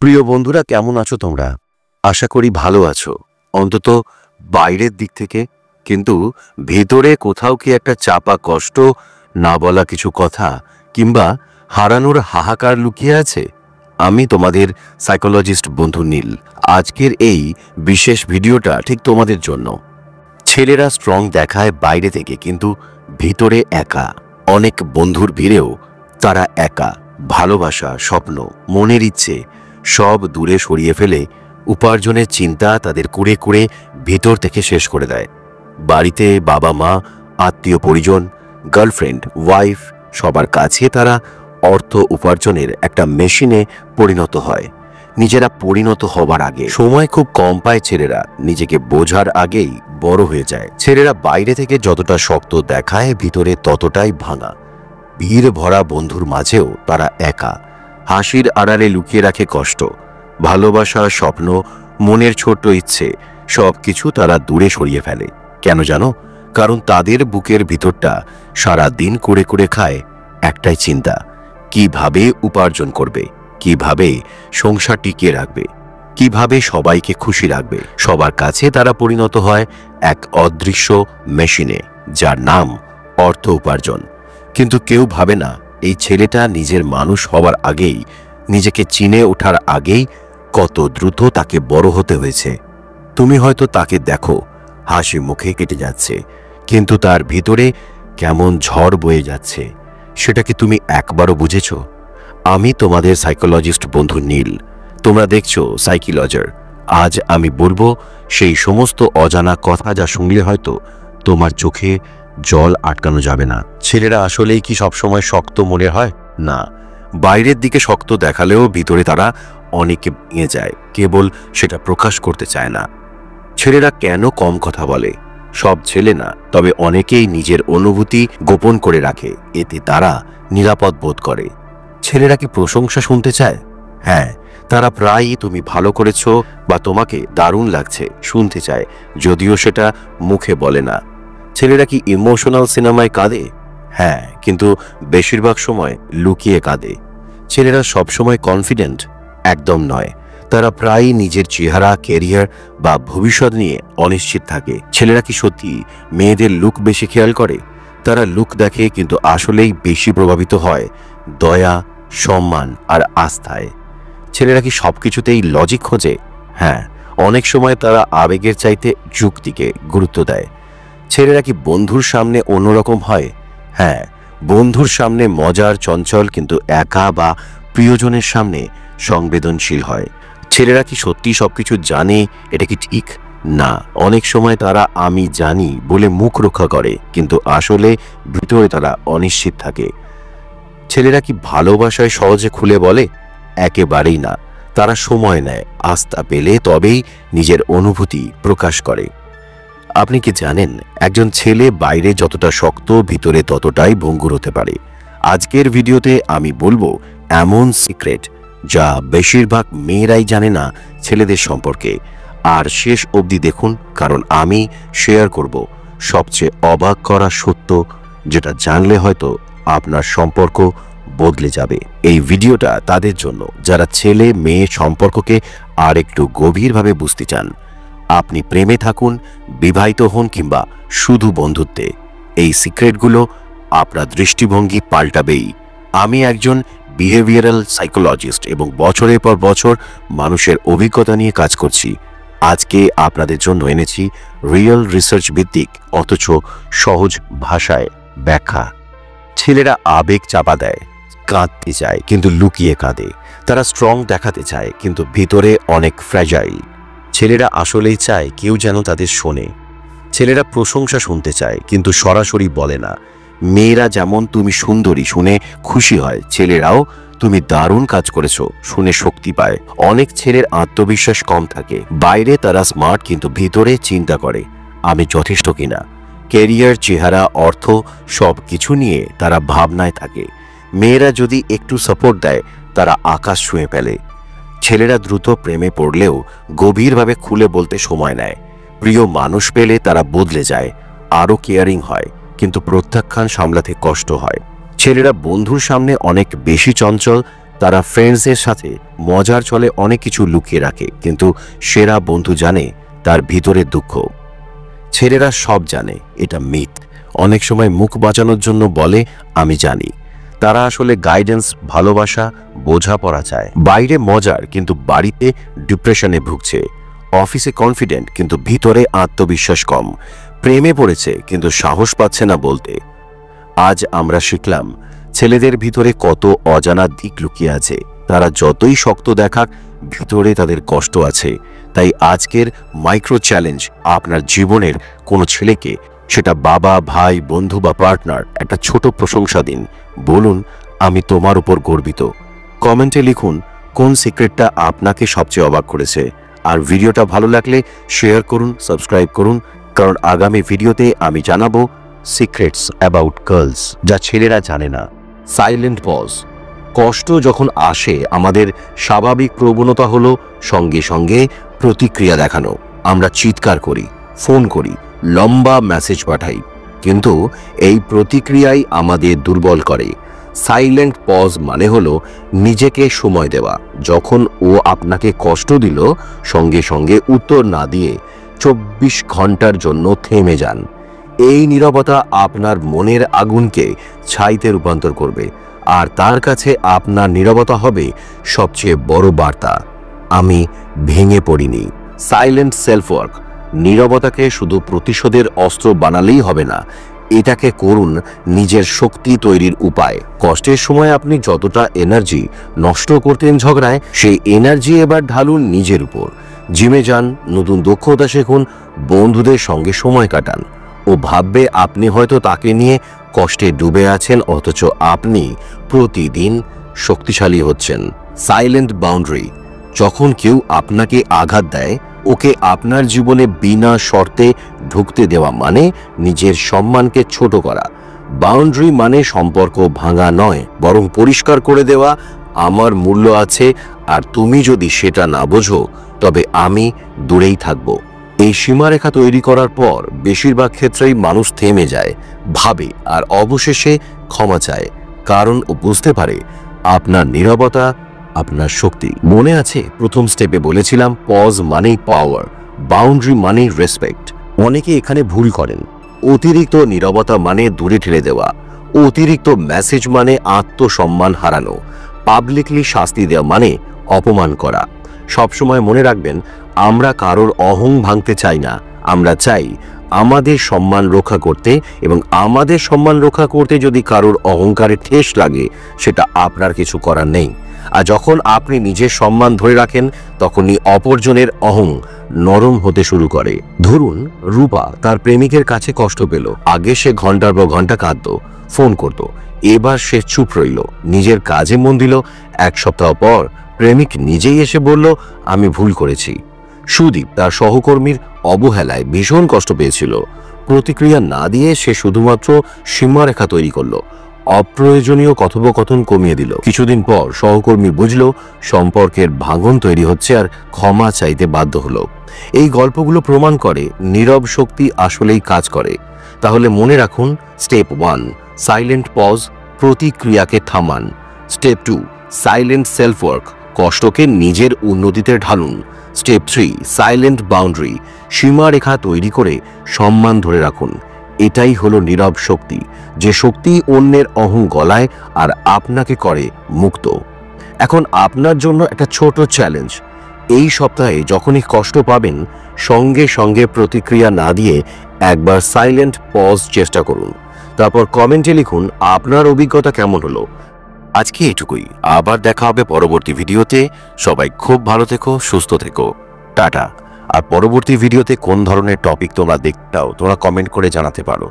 প্রিয় বন্ধুরা, কেমন আছো তোমরা? আশা করি ভালো আছো, অন্তত বাইরের দিক থেকে। কিন্তু ভেতরে কোথাও কি একটা চাপা কষ্ট, না বলা কিছু কথা, কিংবা হারানোর হাহাকার লুকিয়ে আছে? আমি তোমাদের সাইকোলজিস্ট বন্ধু নীল। আজকের এই বিশেষ ভিডিওটা ঠিক তোমাদের জন্য। ছেলেরা স্ট্রং দেখায় বাইরে থেকে, কিন্তু ভিতরে একা। অনেক বন্ধুর ভিড়েও তারা একা। ভালোবাসা, স্বপ্ন, মনের ইচ্ছে সব দূরে সরিয়ে ফেলে উপার্জনের চিন্তা তাদের কুড়ে কুড়ে ভিতর থেকে শেষ করে দেয়। বাড়িতে বাবা মা, আত্মীয় পরিজন, গার্লফ্রেন্ড, ওয়াইফ সবার কাছে তারা অর্থ উপার্জনের একটা মেশিনে পরিণত হয়। নিজেরা পরিণত হবার আগে সময় খুব কম পায় ছেলেরা, নিজেকে বোঝার আগেই বড় হয়ে যায়। ছেলেরা বাইরে থেকে যতটা শক্ত দেখায়, ভিতরে ততটাই ভাঙা। ভিড় ভরা বন্ধুর মাঝেও তারা একা। হাসির আড়ালে লুকিয়ে রাখে কষ্ট, ভালোবাসা, স্বপ্ন, মনের ছোট্ট ইচ্ছে সব কিছু তারা দূরে সরিয়ে ফেলে। কেন জানো? কারণ তাদের বুকের ভিতরটা সারা দিন কুড়ে কুড়ে খায় একটাই চিন্তা: কিভাবে উপার্জন করবে, কিভাবে সংসার টিকিয়ে রাখবে, কিভাবে সবাইকে খুশি রাখবে। সবার কাছে তারা পরিণত হয় এক অদৃশ্য মেশিনে, যার নাম অর্থ উপার্জন। কিন্তু কেউ ভাবে না এই ছেলেটা নিজের মানুষ হওয়ার আগেই, নিজেকে চিনে ওঠার আগেই কত দ্রুত তাকে বড় হতে হয়েছে। তুমি হয়তো তাকে দেখো হাসি মুখে কেটে যাচ্ছে, কিন্তু তার ভিতরে কেমন ঝড় বয়ে যাচ্ছে, সেটা কি তুমি একবারও বুঝেছ? আমি তোমাদের সাইকোলজিস্ট বন্ধু নীল, তোমরা দেখছো সাইকোলজার। আজ আমি বলবো সেই সমস্ত অজানা কথা যা শুনলে হয়তো তোমার চোখে জল আটকানো যাবে না। ছেলেরা আসলেই কি সবসময় শক্ত মনে হয়? না, বাইরের দিকে শক্ত দেখালেও ভিতরে তারা অনেকে ভেঙে যায়, কেবল সেটা প্রকাশ করতে চায় না। ছেলেরা কেন কম কথা বলে? সব ছেলে না, তবে অনেকেই নিজের অনুভূতি গোপন করে রাখে, এতে তারা নিরাপদ বোধ করে। ছেলেরা কি প্রশংসা শুনতে চায়? হ্যাঁ, তারা প্রায়ই তুমি ভালো করেছো বা তোমাকে দারুণ লাগছে শুনতে চায়, যদিও সেটা মুখে বলে না। ছেলেরা কি ইমোশনাল সিনেমায় কাঁদে? হ্যাঁ, কিন্তু বেশিরভাগ সময় লুকিয়ে কাঁদে। ছেলেরা সবসময় কনফিডেন্ট? একদম নয়, তারা প্রায়ই নিজের চেহারা, ক্যারিয়ার বা ভবিষ্যৎ নিয়ে অনিশ্চিত থাকে। ছেলেরা কি সত্যি মেয়েদের লুক বেশি খেয়াল করে? তারা লুক দেখে, কিন্তু আসলেই বেশি প্রভাবিত হয় দয়া, সম্মান আর আস্থায়। ছেলেরা কি সবকিছুতেই লজিক খোঁজে? হ্যাঁ, অনেক সময় তারা আবেগের চাইতে যুক্তিকে গুরুত্ব দেয়। ছেলেরা কি বন্ধুর সামনে অন্যরকম হয়? হ্যাঁ, বন্ধুর সামনে মজার, চঞ্চল, কিন্তু একা বা প্রিয়জনের সামনে সংবেদনশীল হয়। ছেলেরা কি সত্যি সবকিছু জানে? এটা কি ঠিক? না, অনেক সময় তারা আমি জানি বলে মুখ রক্ষা করে, কিন্তু আসলে ভিতরে তারা অনিশ্চিত থাকে। ছেলেরা কি ভালোবাসায় সহজে খুলে বলে? একেবারেই না, তারা সময় নেয়, আস্থা পেলে তবেই নিজের অনুভূতি প্রকাশ করে। আপনি কি জানেন, একজন ছেলে বাইরে যতটা শক্ত, ভিতরে ততটাই ভঙ্গুর হতে পারে? আজকের ভিডিওতে আমি বলবো এমন সিক্রেট যা বেশিরভাগ মেয়েরাই জানে না ছেলেদের সম্পর্কে। আর শেষ অবধি দেখুন, কারণ আমি শেয়ার করব সবচেয়ে অবাক করা সত্য, যেটা জানলে হয়তো আপনার সম্পর্ক বদলে যাবে। এই ভিডিওটা তাদের জন্য যারা ছেলে মেয়ে সম্পর্ককে আর একটু গভীরভাবে বুঝতে চান। আপনি প্রেমে থাকুন, বিবাহিত হন, কিংবা শুধু বন্ধুত্বে, এই সিক্রেটগুলো আপনার দৃষ্টিভঙ্গি পাল্টাবেই। আমি একজন বিহেভিয়ারাল সাইকোলজিস্ট এবং বছরের পর বছর মানুষের অভিজ্ঞতা নিয়ে কাজ করছি। আজকে আপনাদের জন্য এনেছি রিয়েল রিসার্চ ভিত্তিক অথচ সহজ ভাষায় ব্যাখ্যা। ছেলেরা আবেগ চাপা দেয়, কাঁদতে চায় কিন্তু লুকিয়ে কাঁদে। তারা স্ট্রং দেখাতে চায়, কিন্তু ভিতরে অনেক ফ্র্যাজাইল। ছেলেরা আসলেই চায় কেউ যেন তাদের শোনে। ছেলেরা প্রশংসা শুনতে চায়, কিন্তু সরাসরি বলে না। মেয়েরা যেমন তুমি সুন্দরী শুনে খুশি হয়, ছেলেরাও তুমি দারুণ কাজ করেছো শুনে শক্তি পায়। অনেক ছেলের আত্মবিশ্বাস কম থাকে। বাইরে তারা স্মার্ট, কিন্তু ভিতরে চিন্তা করে আমি যথেষ্ট কিনা। ক্যারিয়ার, চেহারা, অর্থ সব কিছু নিয়ে তারা ভাবনায় থাকে। মেয়েরা যদি একটু সাপোর্ট দেয়, তারা আকাশ ছুঁয়ে ফেলে। ছেলেরা দ্রুত প্রেমে পড়লেও গভীরভাবে খুলে বলতে সময় নেয়। প্রিয় মানুষ পেলে তারা বদলে যায়, আরও কেয়ারিং হয়, কিন্তু প্রত্যাখ্যান সামলাতে কষ্ট হয়। ছেলেরা বন্ধুর সামনে অনেক বেশি চঞ্চল, তারা ফ্রেন্ডসদের সাথে মজার ছলে অনেক কিছু লুকিয়ে রাখে, কিন্তু সেরা বন্ধু জানে তার ভিতরের দুঃখ। ছেলেরা সব জানে, এটা মিথ। অনেক সময় মুখ বাঁচানোর জন্য বলে আমি জানি। তারা আসলে গাইডেন্স, ভালোবাসা, বোঝাপড়া চায়। বাইরে মজার কিন্তু বাড়িতে ডিপ্রেশনে ভুগছে। অফিসে কনফিডেন্ট কিন্তু ভিতরে আত্মবিশ্বাস কম। প্রেমে পড়েছে কিন্তু সাহস পাচ্ছে না বলতে। আজ আমরা শিখলাম ছেলেদের ভিতরে কত অজানা দিক লুকিয়ে আছে। তারা যতই শক্ত দেখাক, ভিতরে তাদের কষ্ট আছে। তাই আজকের মাইক্রো চ্যালেঞ্জ, আপনার জীবনের কোনো ছেলেকে, সেটা বাবা, ভাই, বন্ধু বা পার্টনার, একটা ছোট প্রশংসা দিন। বলুন আমি তোমার উপর গর্বিত। কমেন্টে লিখুন কোন সিক্রেটটা আপনাকে সবচেয়ে অবাক করেছে। আর ভিডিওটা ভালো লাগলে শেয়ার করুন, সাবস্ক্রাইব করুন, কারণ আগামী ভিডিওতে আমি জানাবো সিক্রেটস অ্যাবাউট গার্লস যা ছেলেরা জানে না। Silent pause. কষ্ট যখন আসে, আমাদের স্বাভাবিক প্রবণতা হলো সঙ্গে সঙ্গে প্রতিক্রিয়া দেখানো। আমরা চিৎকার করি, ফোন করি, লম্বা মেসেজ পাঠাই, কিন্তু এই প্রতিক্রিয়াই আমাদের দুর্বল করে। সাইলেন্ট পজ মানে হলো নিজেকে সময় দেওয়া। যখন ও আপনাকে কষ্ট দিল, সঙ্গে সঙ্গে উত্তর না দিয়ে 24 ঘন্টার জন্য থেমে যান। এই নীরবতা আপনার মনের আগুনকে ছাইতে রূপান্তর করবে, আর তার কাছে আপনার নীরবতা হবে সবচেয়ে বড় বার্তা, আমি ভেঙে পড়িনি। Silent self work. নীরবতাকে শুধু প্রতিশোধের অস্ত্র বানালেই হবে না, এটাকে করুন নিজের শক্তি তৈরির উপায়। কষ্টের সময় আপনি যতটা এনার্জি নষ্ট করতেন ঝগড়ায়, সেই এনার্জি এবার ঢালুন নিজের উপর। জিমে যান, নতুন দক্ষতা শিখুন, বন্ধুদের সঙ্গে সময় কাটান। ও ভাববে আপনি হয়তো তাকে নিয়ে কষ্টে ডুবে আছেন, অথচ আপনি প্রতিদিন শক্তিশালী হচ্ছেন। Silent boundary. যখন কেউ আপনাকে আঘাত দেয়, ওকে আপনার জীবনে বিনা শর্তে ঢুকতে দেওয়া মানে নিজের সম্মানকে ছোট করা। বাউন্ডারি মানে সম্পর্ক ভাঙা নয়, বরং পরিষ্কার করে দেওয়া, আমার মূল্য আছে, আর তুমি যদি সেটা না বোঝো তবে আমি দূরেই থাকব। এই সীমারেখা তৈরি করার পর বেশিরভাগ ক্ষেত্রেই মানুষ থেমে যায়, ভাবে, আর অবশেষে ক্ষমা চায়, কারণ ও বুঝতে পারে আপনার নীরবতা আপনার শক্তি। মনে আছে প্রথম স্টেপে বলেছিলাম পজ মানেই পাওয়ার, বাউন্ডারি মানেই রেসপেক্ট। অনেকে এখানে ভুল করেন। অতিরিক্ত নীরবতা মানে দূরে ঠেলে দেওয়া, অতিরিক্ত মেসেজ মানে আত্মসম্মান হারানো, পাবলিকলি শাস্তি দেওয়া মানে অপমান করা। সবসময় মনে রাখবেন, আমরা কারোর অহং ভাঙতে চাই না, আমরা চাই আমাদের সম্মান রক্ষা করতে, এবং আমাদের সম্মান রক্ষা করতে যদি কারোর অহংকারে ঠেস লাগে, সেটা আপনার কিছু করার নেই। আর যখন আপনি নিজের সম্মান ধরে রাখেন, তখনই অপরজনের অহং নরম হতে শুরু করে। ধরুন রূপা তার প্রেমিকের কাছে কষ্ট পেল। আগে সে ঘন্টার পর ঘন্টা কাঁদতো, ফোন করত। এবার সে চুপ রইল, নিজের কাজে মন দিল। এক সপ্তাহ পর প্রেমিক নিজেই এসে বলল আমি ভুল করেছি। সুদীপ তার সহকর্মীর অবহেলায় ভীষণ কষ্ট পেয়েছিল। প্রতিক্রিয়া না দিয়ে সে শুধুমাত্র সীমারেখা তৈরি করলো, অপ্রয়োজনীয় কথোপকথন কমিয়ে দিল। কিছুদিন পর সহকর্মী বুঝল সম্পর্কের ভাঙন তৈরি হচ্ছে, আর ক্ষমা চাইতে বাধ্য হলো। এই গল্পগুলো প্রমাণ করে নীরব শক্তি আসলেই কাজ করে। তাহলে মনে রাখুন, স্টেপ 1 সাইলেন্ট পজ, প্রতিক্রিয়াকে থামান। স্টেপ 2 সাইলেন্ট সেলফ ওয়ার্ক, কষ্টকে নিজের উন্নতিতে ঢালুন। স্টেপ 3 সাইলেন্ট বাউন্ডারি, সীমারেখা তৈরি করে সম্মান ধরে রাখুন। এটাই হলো নীরব শক্তি, যে শক্তি অন্যের অহং গলায় আর আপনাকে করে মুক্ত। এখন আপনার জন্য একটা ছোট চ্যালেঞ্জ। এই সপ্তাহে যখনই কষ্ট পাবেন, সঙ্গে সঙ্গে প্রতিক্রিয়া না দিয়ে একবার সাইলেন্ট পজ চেষ্টা করুন। তারপর কমেন্টে লিখুন আপনার অভিজ্ঞতা কেমন হলো। আজকে এটুকুই, আবার দেখা হবে পরবর্তী ভিডিওতে। সবাই খুব ভালো থেকো, সুস্থ থেকো, টাটা। আর পরবর্তী ভিডিওতে কোন ধরনের টপিক তোমরা দেখতে চাও, তোমরা কমেন্ট করে জানাতে পারো।